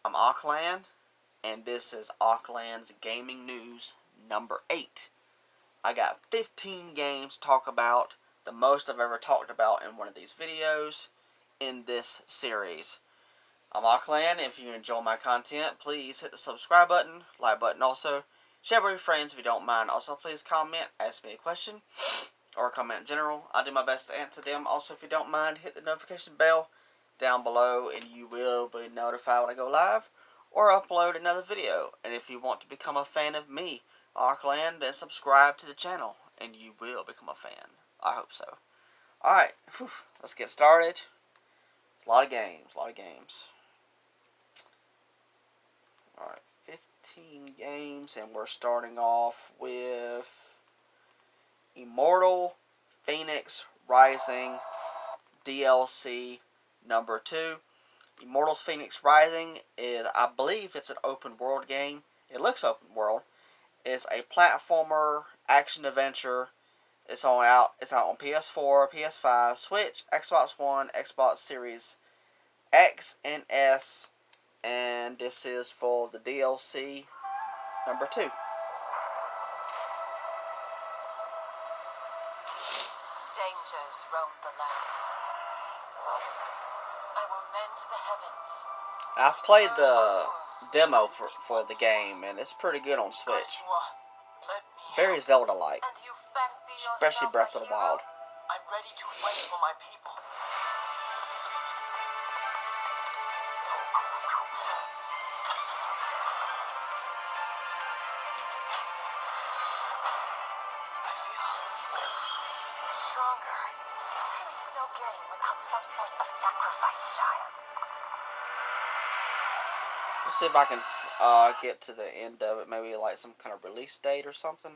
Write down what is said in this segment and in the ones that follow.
I'm Aqland, and this is Aqland's Gaming News number 8. I got 15 games to talk about, the most I've ever talked about in one of these videos in this series. I'm Aqland. If you enjoy my content, please hit the subscribe button, like button also. Share with your friends if you don't mind. Also, please comment, ask me a question, or comment in general. I'll do my best to answer them. Also, if you don't mind, hit the notification bell down below and you will be notified when I go live or upload another video. And if you want to become a fan of me, Aqland, then subscribe to the channel and you will become a fan. I hope so. Alright, let's get started. It's a lot of games, Alright, 15 games, and we're starting off with Immortal Phoenix Rising DLC number 2. Immortals Phoenix Rising is, I believe it's an open world game. It looks open world. It's a platformer action adventure. It's out on PS4, PS5, Switch, Xbox One, Xbox Series X and S, and this is for the DLC number 2. Dangers roam the lands. I will mend the heavens. I've played the demo for the game, and it's pretty good on Switch. Very Zelda-like, especially Breath of the Wild. I'm ready to fight for my people. I feel stronger. There is no game without some sort of sacrifice, child. Let's see if I can get to the end of it. Maybe like some kind of release date or something.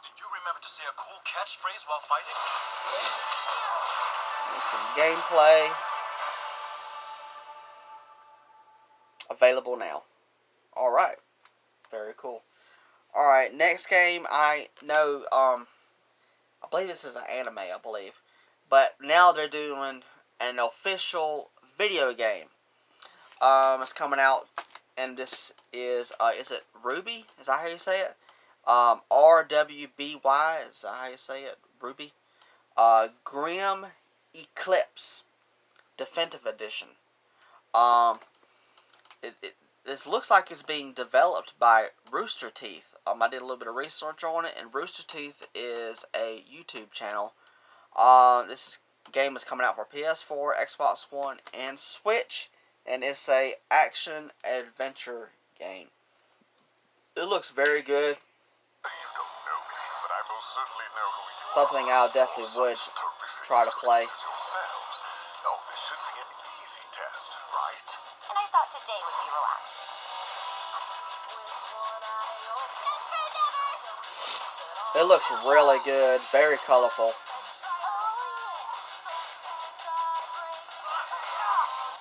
Did you remember to say a cool catchphrase while fighting? Some gameplay available now. Alright. Very cool. Alright, next game. I know, I believe this is an anime, I believe. But now they're doing an official video game. It's coming out, and this is it Ruby? Is that how you say it? RWBY, is that how you say it? Ruby? Grim Eclipse Definitive Edition. This looks like it's being developed by Rooster Teeth. I did a little bit of research on it, and Rooster Teeth is a YouTube channel. This game is coming out for PS4, Xbox One, and Switch, and it's a action adventure game. It looks very good. You don't know me, but I most certainly know who you Something I definitely would try to play. yourselves. Oh, this should be an easy test, right? And I thought today would be relaxing. It looks really good, very colorful.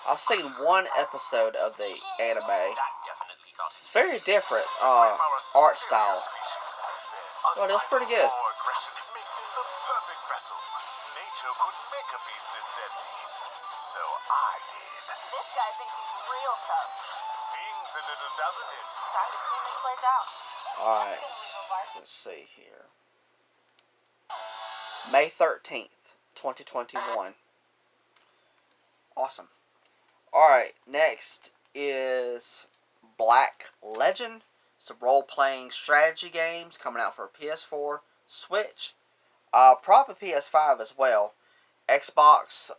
I've seen one episode of the anime. It's very different art style, but it's pretty good. Aggression it make them the perfect vessel. Nature couldn't make a beast this deadly, so I did. This guy thinks he's real tough. Stings a little, doesn't it? Time to clean this place out. Alright, let's see here. May 13th, 2021. Awesome. Alright, next is Black Legend. It's a role-playing strategy games coming out for PS4, Switch, probably PS5 as well. Xbox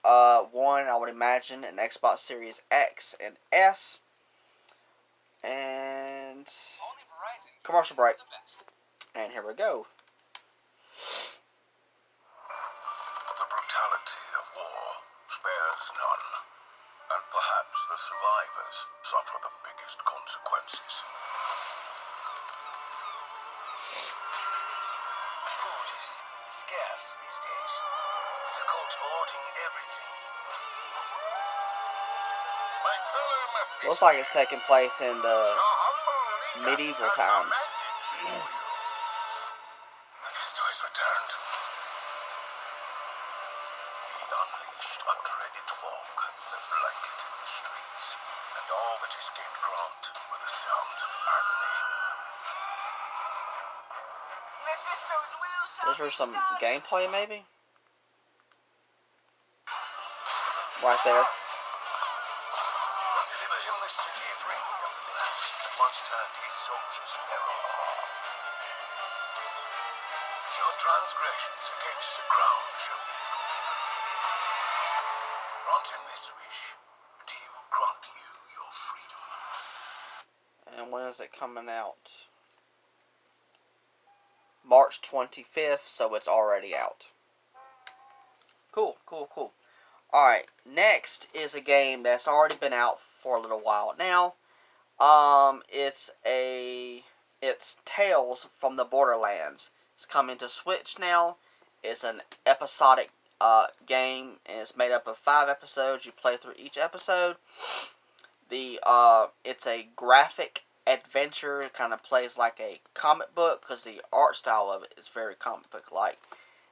One, I would imagine, and Xbox Series X and S. And commercial break. And here we go. The brutality of war spares none, and perhaps the survivors suffer the biggest consequences. Food is scarce these days, with the cult hoarding everything. My fellow Mephisto, Looks like it's taking place in the your humble leader medieval has a times. message for you. Mephisto has returned. He unleashed a dreaded fog that blanketed the streets, and all that is gained grant were the sounds of agony. Mephisto's wheels shall Is there be some done. gameplay maybe? Right there. Deliver him the city free of the beasts that once turned his soldiers feral. Your transgressions against the crown shall be forgiven. Grant him this wish, and he will grant you your freedom. And when is it coming out? March 25th, so it's already out. Cool, cool, cool. Alright, next is a game that's already been out for a little while now. It's Tales from the Borderlands. It's coming to Switch now. It's an episodic game, and it's made up of 5 episodes. You play through each episode. It's a graphic adventure. It kind of plays like a comic book because the art style of it is very comic book like.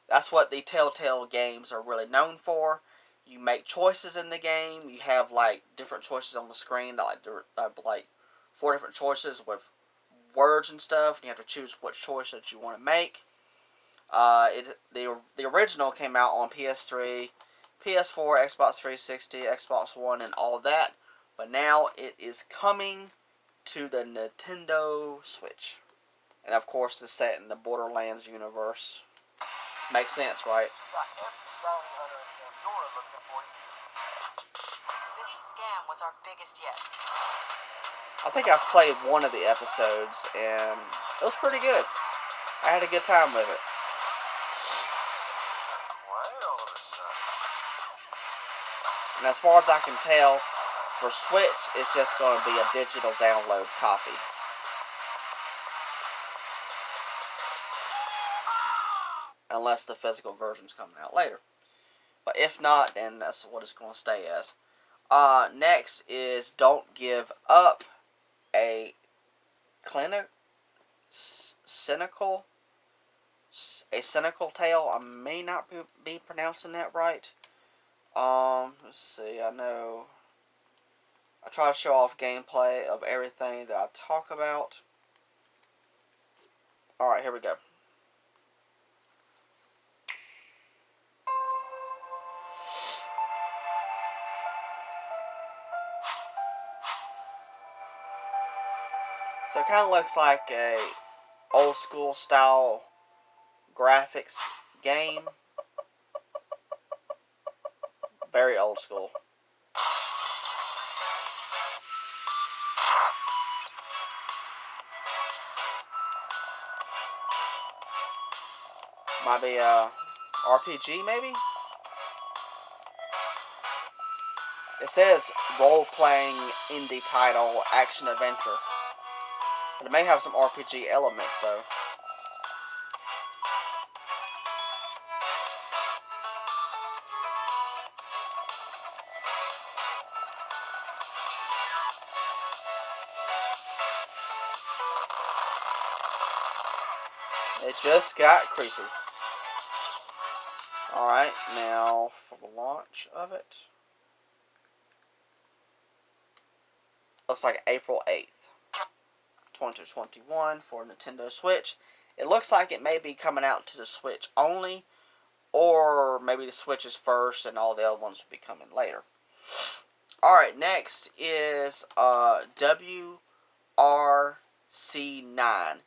That's what the Telltale games are really known for. You make choices in the game. You have like different choices on the screen, like 4 different choices with words and stuff. And you have to choose which choice that you want to make. The original came out on PS3, PS4, Xbox 360, Xbox One, and all that. But now it is coming to the Nintendo Switch. And of course, it's set in the Borderlands universe. Makes sense, right? Got every bounty hunter in Pandora looking for you. This scam was our biggest yet. I think I've played one of the episodes, and it was pretty good. I had a good time with it. Why all of a sudden? And as far as I can tell, for Switch, it's just going to be a digital download copy. Unless the physical version's coming out later. But if not, then that's what it's going to stay as. Next is Don't Give Up, a cynical tale. I may not be pronouncing that right. Let's see, I try to show off gameplay of everything that I talk about. Alright, here we go. So it kind of looks like a old school style graphics game. Very old school. Might be a RPG maybe? It says role-playing indie title action adventure. But it may have some RPG elements though. It just got creepy. Alright, now for the launch of it. Looks like April 8th, 2021 for Nintendo Switch. It looks like it may be coming out to the Switch only, or maybe the Switch is first and all the other ones will be coming later. Alright, next is WRC9.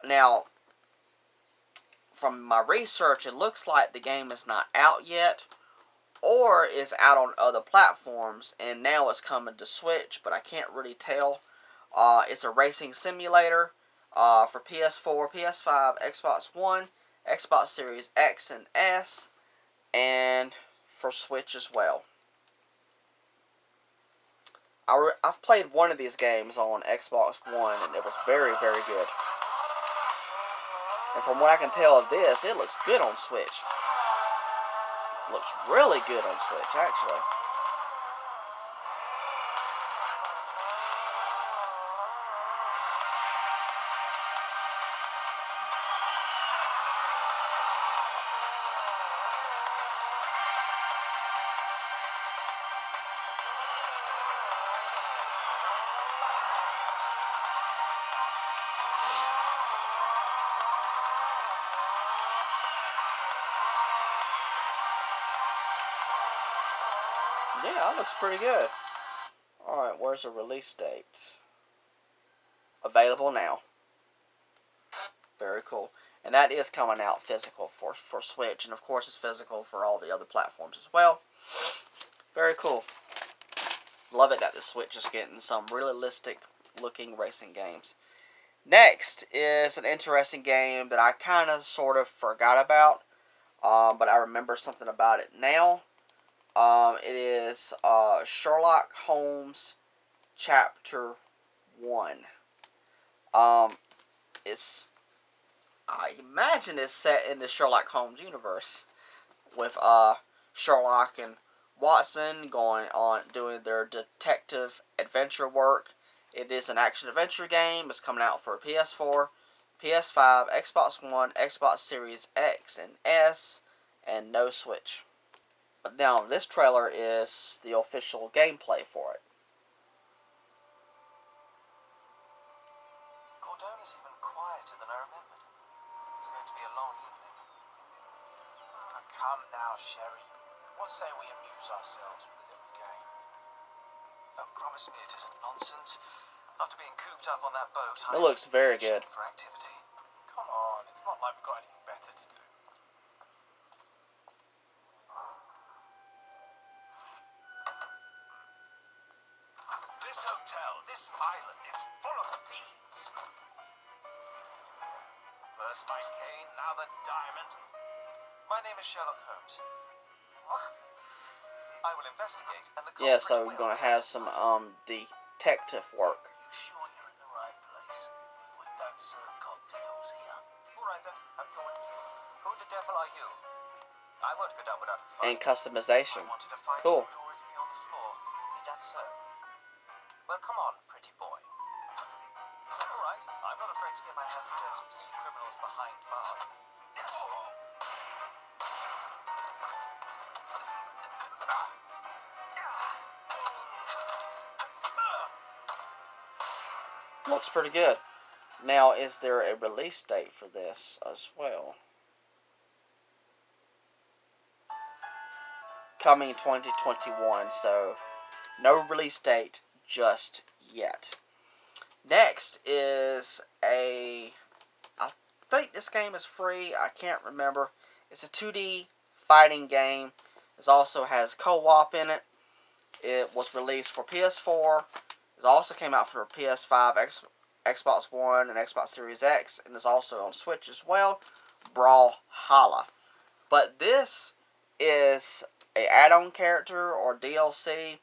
Now, from my research, it looks like the game is not out yet, or is out on other platforms, and now it's coming to Switch, but I can't really tell. It's a racing simulator for PS4, PS5, Xbox One, Xbox Series X and S, and for Switch as well. I've played one of these games on Xbox One, and it was very, very good. And from what I can tell of this, it looks good on Switch. Looks really good on Switch, actually. Yeah, that looks pretty good. Alright, where's the release date? Available now. Very cool. And that is coming out physical for Switch. And of course it's physical for all the other platforms as well. Very cool. Love it that the Switch is getting some realistic looking racing games. Next is an interesting game that I kind of sort of forgot about. But I remember something about it now. It is Sherlock Holmes Chapter 1. It's, I imagine it's set in the Sherlock Holmes universe with Sherlock and Watson going on doing their detective adventure work. It is an action adventure game. It's coming out for PS4, PS5, Xbox One, Xbox Series X and S, and no Switch. But now this trailer is the official gameplay for it. Is even quieter than I remembered. It's going to be a long evening. Come now, Sherry. What say we amuse ourselves with a little game? Don't promise me it isn't nonsense. After being cooped up on that boat, It looks very good. For activity. Come on, it's not like we've got anything better to do. This hotel, this island, is full of thieves. First my cane, now the diamond. My name is Sherlock Holmes. What? I will investigate, and the Yeah, so we're gonna have some detective work. You sure you're in the right place? We don't serve cocktails here. All right then, I'm going. Who the devil are you? I won't go down without a fight. And customization. I wanted to fight Cool. you, already be on the floor. Is that so? Well, come on, pretty boy. All right, I'm not afraid to get my hands dirty to see criminals behind bars. Looks pretty good. Now, is there a release date for this as well? Coming 2021, so no release date just yet. Next is I think this game is free. I can't remember. It's a 2D fighting game. It also has co-op in it. It was released for PS4. It also came out for PS5, Xbox One, and Xbox Series X, and is also on Switch as well. Brawlhalla. But this is a add-on character or DLC.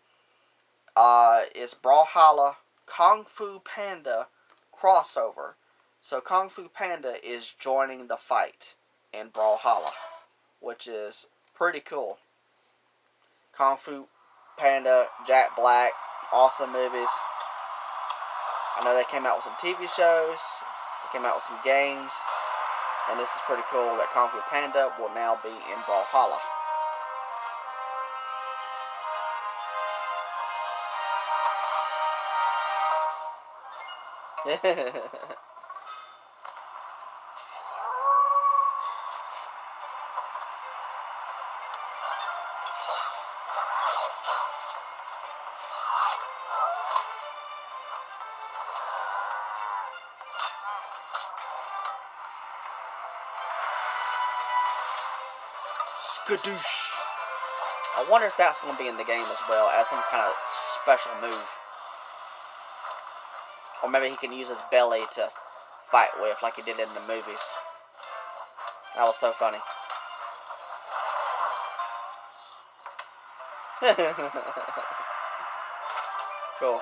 Is Brawlhalla Kung Fu Panda crossover. So Kung Fu Panda is joining the fight in Brawlhalla, which is pretty cool. Kung Fu Panda, Jack Black, awesome movies. I know they came out with some TV shows, they came out with some games, and this is pretty cool that Kung Fu Panda will now be in Brawlhalla. Skadoosh. I wonder if that's going to be in the game as well as some kind of special move. Or maybe he can use his belly to fight with like he did in the movies. That was so funny. Cool.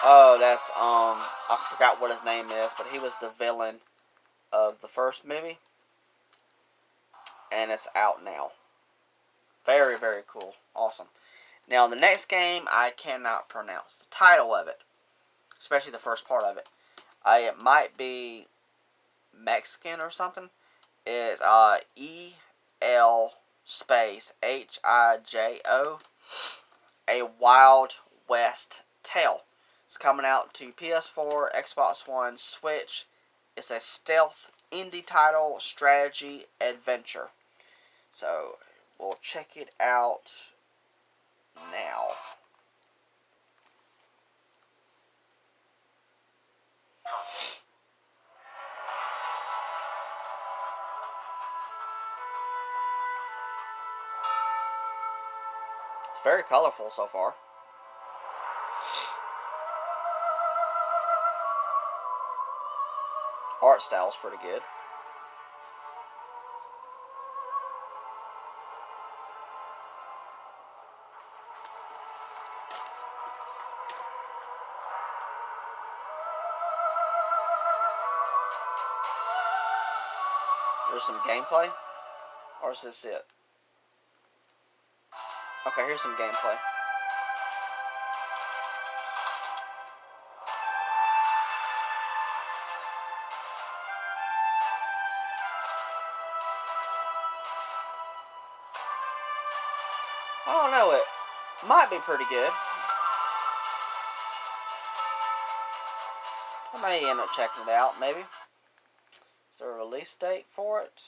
Oh, that's, I forgot what his name is, but he was the villain of the first movie. And it's out now. Very, very cool. Awesome. Now, the next game, I cannot pronounce the title of it. Especially the first part of it. It might be Mexican or something. It's E-L space H-I-J-O. A Wild West Tale. It's coming out to PS4, Xbox One, Switch. It's a stealth indie title, strategy, adventure. So, we'll check it out now. It's very colorful so far. Art style's pretty good. There's some gameplay? Or is this it? Okay, here's some gameplay. I don't know, it might be pretty good. I may end up checking it out, maybe. Is there a release date for it?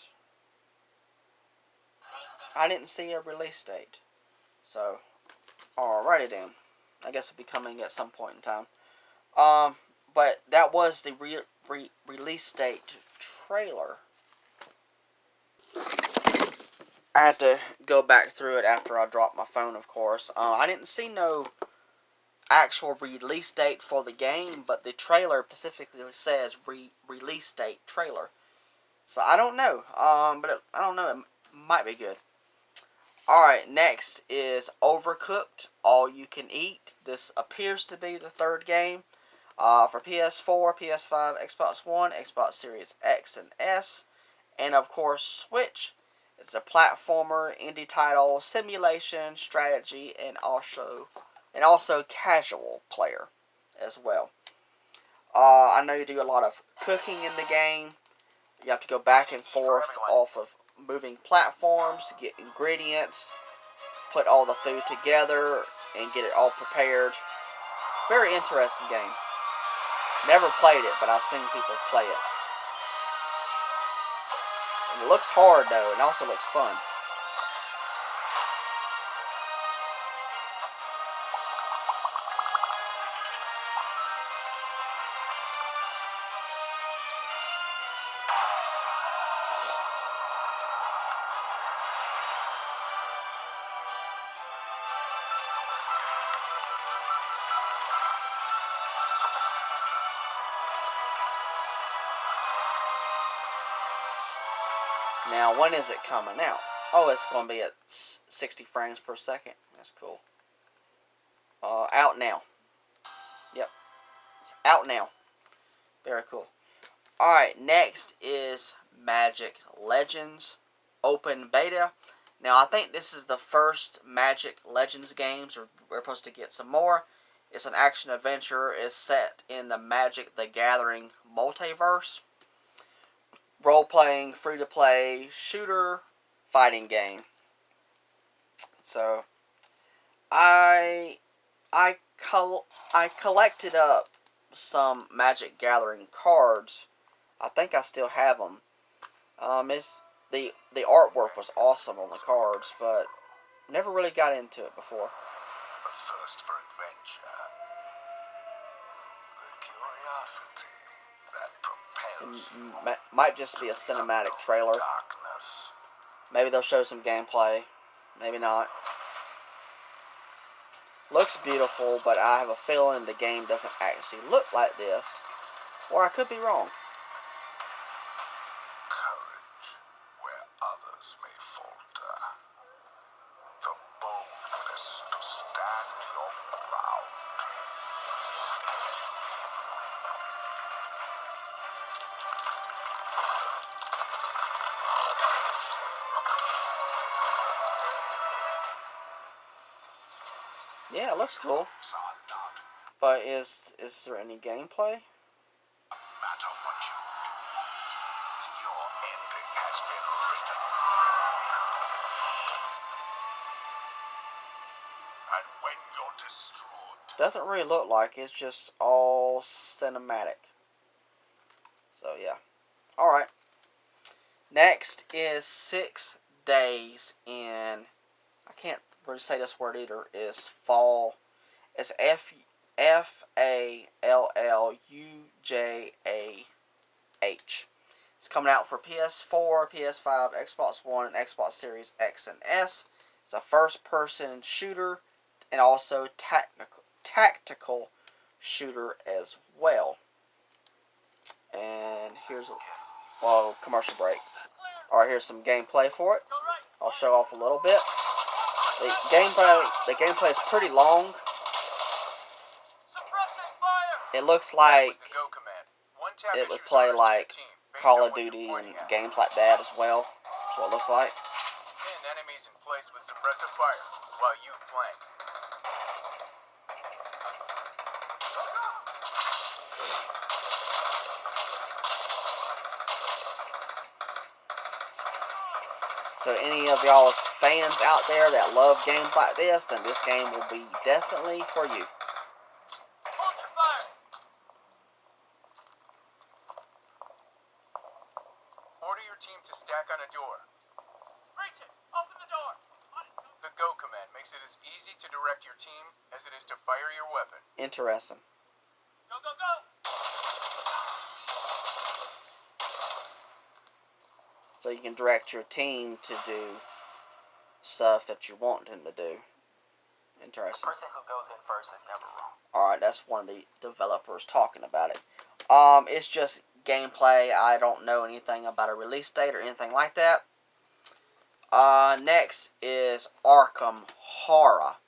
I didn't see a release date. So, alrighty then. I guess it'll be coming at some point in time. But that was the release date trailer. I had to go back through it after I dropped my phone, of course. I didn't see no actual release date for the game, but the trailer specifically says release date trailer. So I don't know. But I don't know. It might be good. Alright, next is Overcooked All You Can Eat. This appears to be the third game for PS4, PS5, Xbox One, Xbox Series X and S, and of course Switch. It's a platformer, indie title, simulation, strategy, and also casual player as well. I know you do a lot of cooking in the game. You have to go back and forth off of moving platforms to get ingredients, put all the food together, and get it all prepared. Very interesting game. Never played it, but I've seen people play it. And it looks hard though, and also looks fun. Now, when is it coming out? Oh, it's going to be at 60 frames per second. That's cool. Out now. Yep. It's out now. Very cool. Alright, next is Magic Legends Open Beta. Now, I think this is the first Magic Legends games. We're supposed to get some more. It's an action-adventure. It's set in the Magic the Gathering multiverse. Role-playing, free-to-play, shooter, fighting game. So, I collected up some Magic Gathering cards. I think I still have them. The artwork was awesome on the cards, but never really got into it before. A thirst for adventure. The curiosity that propels you Might just be a cinematic trailer. darkness. Maybe they'll show some gameplay. Maybe not. Looks beautiful, but I have a feeling the game doesn't actually look like this. Or I could be wrong. Courage where others may falter. The boldness to stand your ground. Yeah, it looks cool. But is there any gameplay? Matter what you do, your ending has been written. And when you're destroyed, doesn't really look like it's just all cinematic. So yeah. Alright. Next is 6 days in, I can't really say this word either, is fall. It's FALLUJAH. It's coming out for PS4, PS5, Xbox One, and Xbox Series X and S. It's a first-person shooter and also tactical shooter as well. And here's a commercial break. Alright, here's some gameplay for it. I'll show off a little bit. The gameplay is pretty long. It looks like it would play like Call of Duty and games like that as well. That's what it looks like. Pin enemies in place with suppressive fire while you flank. So any of y'all's fans out there that love games like this, then this game will be definitely for you. Hold your fire! Order your team to stack on a door. Breach it! Open the door! The go command makes it as easy to direct your team as it is to fire your weapon. Interesting. Go, go, go! So you can direct your team to do stuff that you want them to do. Interesting. The person who goes in first is never wrong. Alright, that's one of the developers talking about it. It's just gameplay. I don't know anything about a release date or anything like that. Next is Arkham Horror,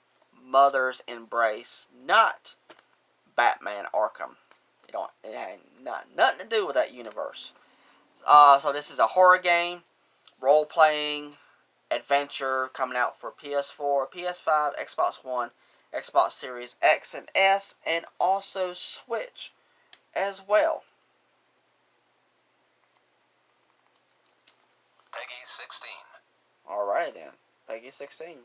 Mother's Embrace, not Batman Arkham. It had nothing to do with that universe. So this is a horror game, role-playing, adventure, coming out for PS4, PS5, Xbox One, Xbox Series X and S, and also Switch as well. Peggy 16. Alright then, Peggy 16.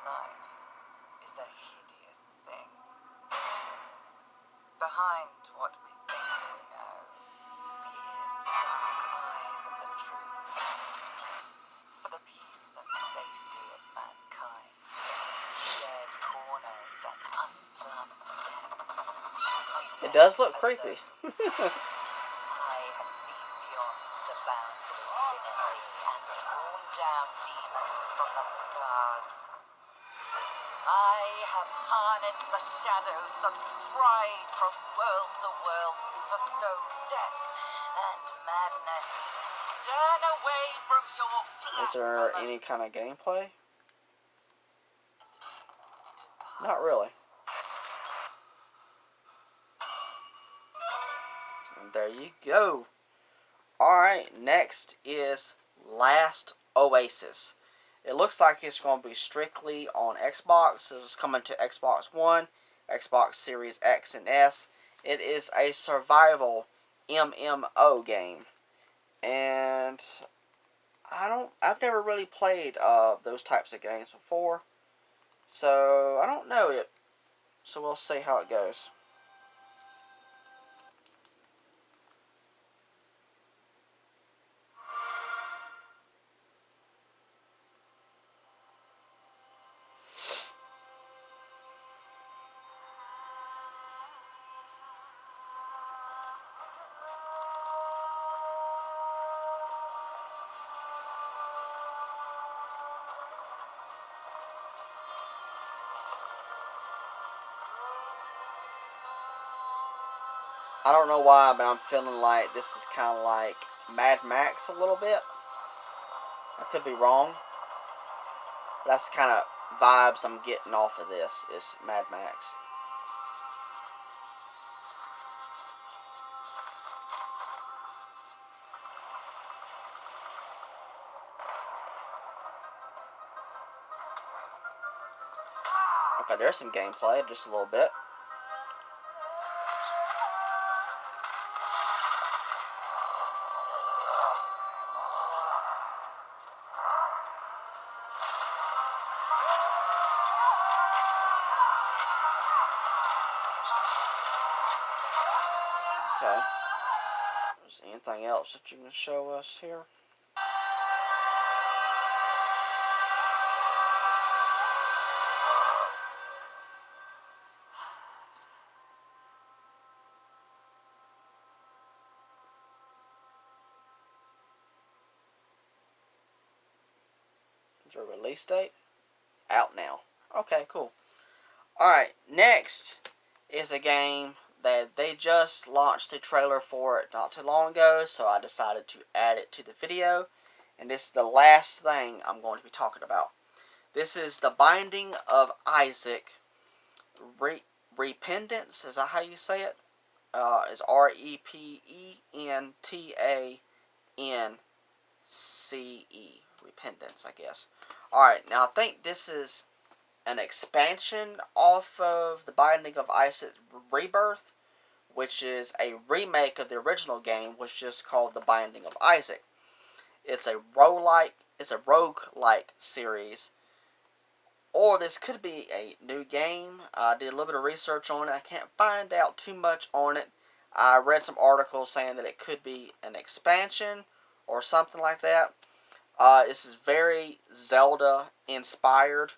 Life is a hideous thing. Behind what we think we know peers the dark eyes of the truth. For the peace and safety of mankind, shared corners and unfirmed depths. It does look creepy. I have seen beyond the bounds of infinity and thrown down demons from the stars. I have harnessed the shadows that stride from world to world to sow death and madness. Turn away from your Is there any kind of gameplay? Not really. And there you go. Alright, next is Last Oasis. It looks like it's going to be strictly on Xbox. It's coming to Xbox One, Xbox Series X and S. It is a survival MMO game. And I've never really played those types of games before. So I don't know it. So we'll see how it goes. I don't know why, but I'm feeling like this is kind of like Mad Max a little bit. I could be wrong. But that's the kind of vibes I'm getting off of this, is Mad Max. Okay, there's some gameplay, just a little bit. Okay. Is there anything else that you can show us here? Is there a release date? Out now. Okay, cool. Alright, next is a game that they just launched a trailer for it not too long ago, so I decided to add it to the video. And this is the last thing I'm going to be talking about. This is The Binding of Isaac. Repentance, is that how you say it? Is Repentance. Repentance, I guess. Alright, now I think this is an expansion off of The Binding of Isaac Rebirth, which is a remake of the original game, which is just called The Binding of Isaac. It's a roguelike series, or this could be a new game. I did a little bit of research on it. I can't find out too much on it. I read some articles saying that it could be an expansion or something like that. This is very Zelda inspired.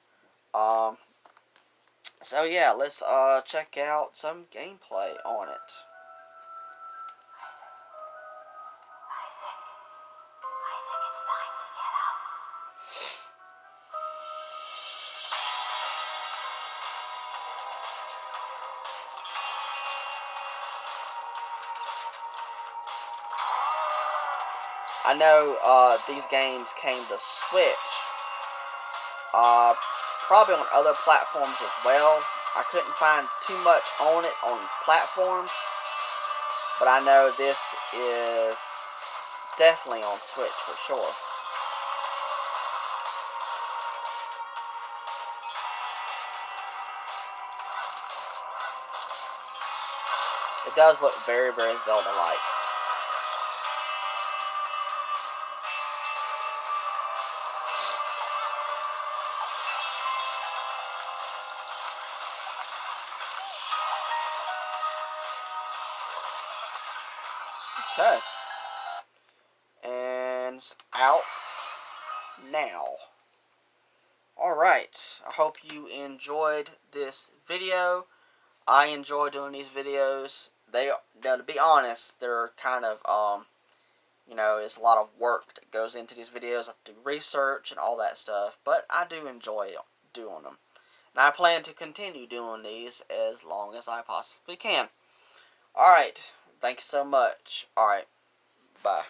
So yeah, let's check out some gameplay on it. Isaac, it's time to get up. I know these games came to Switch. Probably on other platforms as well. I couldn't find too much on it on platforms, but I know this is definitely on Switch for sure. It does look very, very Zelda-like. Okay. And it's out now. Alright. I hope you enjoyed this video. I enjoy doing these videos. Now, to be honest, they're kind of, it's a lot of work that goes into these videos. I have to do research and all that stuff. But I do enjoy doing them. And I plan to continue doing these as long as I possibly can. Alright. Thanks so much. Alright. Bye.